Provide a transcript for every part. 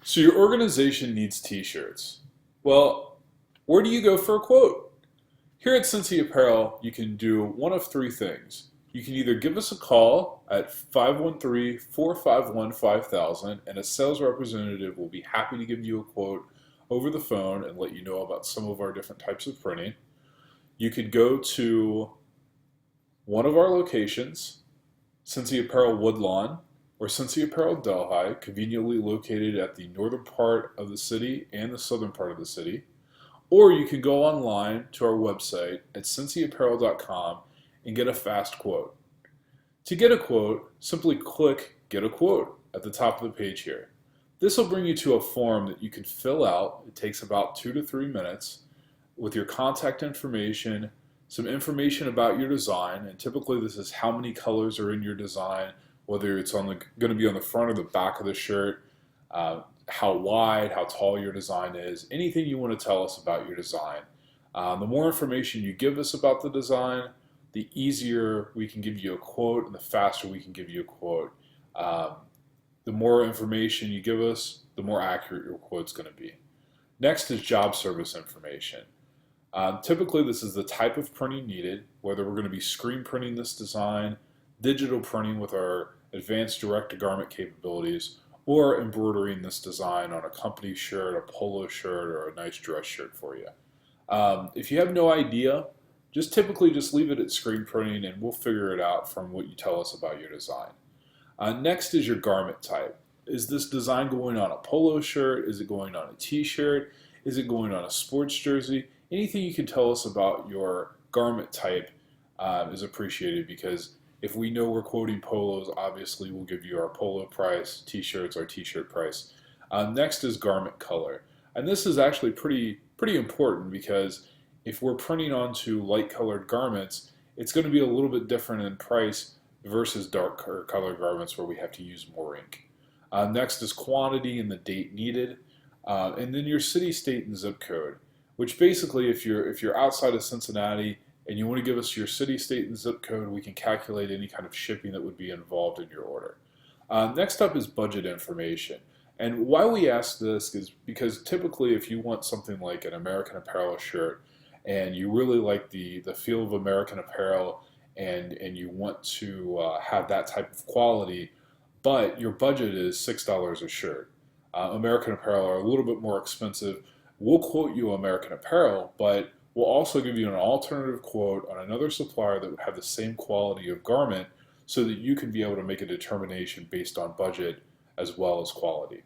So your organization needs t-shirts. Well, where do you go for a quote? Here at Cincy Apparel, you can do one of three things. You can either give us a call at 513-451-5000 and a sales representative will be happy to give you a quote over the phone and let you know about some of our different types of printing. You could go to one of our locations, Cincy Apparel Woodlawn or Cincy Apparel Delhi, conveniently located at the northern part of the city and the southern part of the city. Or you can go online to our website at cincyapparel.com and get a fast quote. To get a quote, simply click Get a Quote at the top of the page here. This will bring you to a form that you can fill out. It takes about 2 to 3 minutes with your contact information, some information about your design, and typically this is how many colors are in your design, whether it's going to be on the front or the back of the shirt, how wide, how tall your design is, anything you want to tell us about your design. The more information you give us about the design, the easier we can give you a quote and the faster we can give you a quote. The more information you give us, the more accurate your quote's going to be. Next is job service information. Typically this is the type of printing needed, whether we're going to be screen printing this design, digital printing with our advanced direct-to-garment capabilities, or embroidering this design on a company shirt, a polo shirt, or a nice dress shirt for you. If you have no idea, typically leave it at screen printing and we'll figure it out from what you tell us about your design. Next is your garment type. Is this design going on a polo shirt? Is it going on a t-shirt? Is it going on a sports jersey? Anything you can tell us about your garment type is appreciated, because if we know we're quoting polos, obviously we'll give you our polo price, t-shirts, our t-shirt price. Next is garment color. And this is actually pretty important, because if we're printing onto light colored garments, it's going to be a little bit different in price versus dark colored garments where we have to use more ink. Next is quantity and the date needed. And then your city, state, and zip code, which basically if you're outside of Cincinnati and you want to give us your city, state, and zip code, we can calculate any kind of shipping that would be involved in your order. Next up is budget information. And why we ask this is because typically if you want something like an American Apparel shirt and you really like the feel of American Apparel and you want to have that type of quality, but your budget is $6 a shirt. American Apparel are a little bit more expensive. We'll quote you American Apparel, but we'll also give you an alternative quote on another supplier that would have the same quality of garment so that you can be able to make a determination based on budget as well as quality.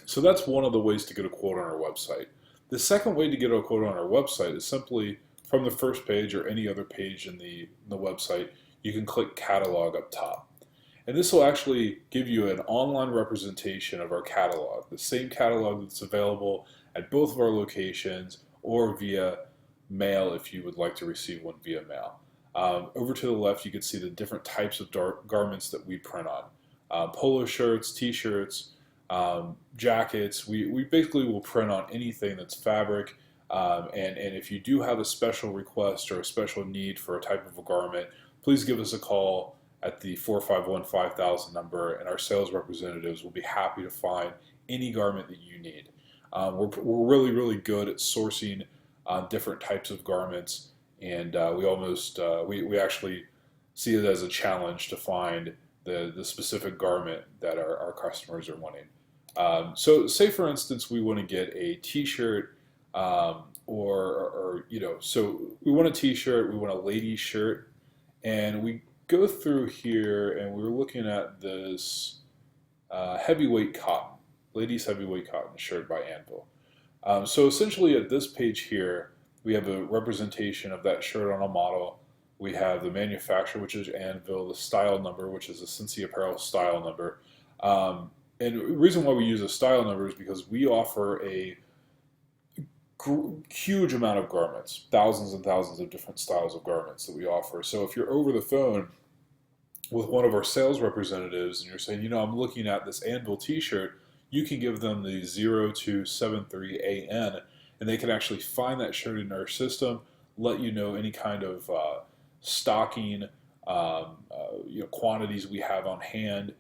So that's one of the ways to get a quote on our website. The second way to get a quote on our website is simply from the first page or any other page in the website, you can click Catalog up top. And this will actually give you an online representation of our catalog, the same catalog that's available at both of our locations or via mail if you would like to receive one via mail. Over to the left, you can see the different types of garments that we print on. Polo shirts, t-shirts, jackets. We basically will print on anything that's fabric. And if you do have a special request or a special need for a type of a garment, please give us a call at the 451-5000 number, and our sales representatives will be happy to find any garment that you need. We're really good at sourcing different types of garments, and we actually see it as a challenge to find the specific garment that our customers are wanting. So say for instance we want to get a t-shirt so we want a t-shirt, we want a ladies shirt, and we go through here and we're looking at this heavyweight cotton, ladies heavyweight cotton shirt by Anvil. So essentially at this page here, we have a representation of that shirt on a model. We have the manufacturer, which is Anvil, the style number, which is the Cincy Apparel style number. And the reason why we use a style number is because we offer a huge amount of garments, thousands and thousands of different styles of garments that we offer. So if you're over the phone with one of our sales representatives and you're saying, I'm looking at this Anvil t-shirt, you can give them the 0273AN and they can actually find that shirt in our system, let you know any kind of stocking, quantities we have on hand,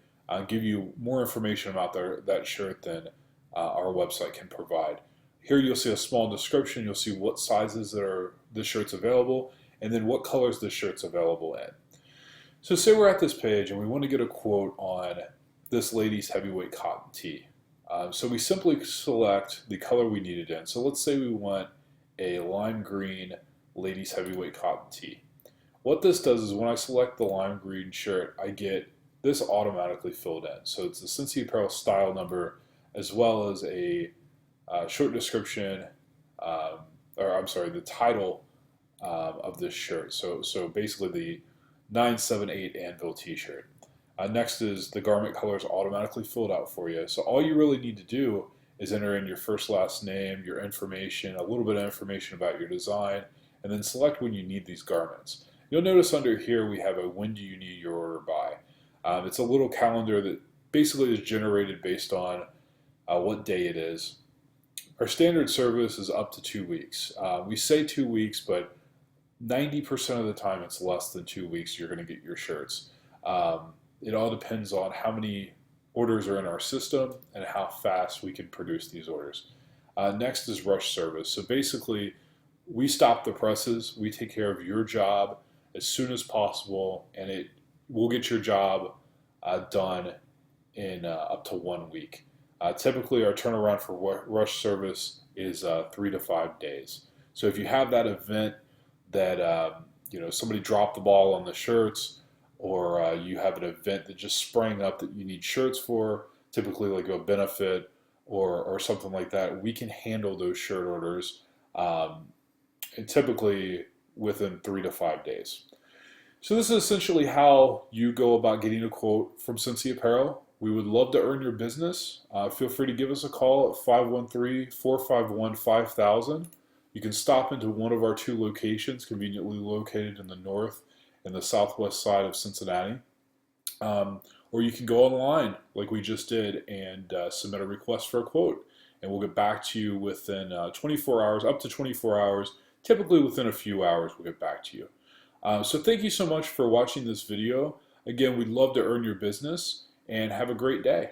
give you more information about that shirt than our website can provide. Here you'll see a small description. You'll see what sizes this shirt's available, and then what colors this shirt's available in. So say we're at this page and we want to get a quote on this ladies heavyweight cotton tee. So we simply select the color we need it in. So let's say we want a lime green ladies heavyweight cotton tee. What this does is when I select the lime green shirt, I get this automatically filled in. So it's the Cincy Apparel style number as well as a short description, the title of this shirt. So basically the 978 Anvil t-shirt. Next is the garment colors automatically filled out for you. So all you really need to do is enter in your first, last name, your information, a little bit of information about your design, and then select when you need these garments. You'll notice under here we have a when do you need your order by. It's a little calendar that basically is generated based on what day it is. Our standard service is up to 2 weeks. We say 2 weeks, but 90% of the time it's less than 2 weeks you're going to get your shirts. It all depends on how many orders are in our system and how fast we can produce these orders. Next is rush service. So basically, we stop the presses. We take care of your job as soon as possible, and we'll get your job done in up to 1 week. Typically, our turnaround for rush service is 3 to 5 days. So if you have that event that somebody dropped the ball on the shirts, or you have an event that just sprang up that you need shirts for, typically like a benefit or something like that, we can handle those shirt orders and typically within 3 to 5 days. So this is essentially how you go about getting a quote from Cincy Apparel. We would love to earn your business. Feel free to give us a call at 513-451-5000. You can stop into one of our 2 locations, conveniently located in the north and the southwest side of Cincinnati. Or you can go online like we just did and submit a request for a quote. And we'll get back to you within 24 hours, up to 24 hours. Typically within a few hours we'll get back to you. So thank you so much for watching this video. Again, we'd love to earn your business and have a great day.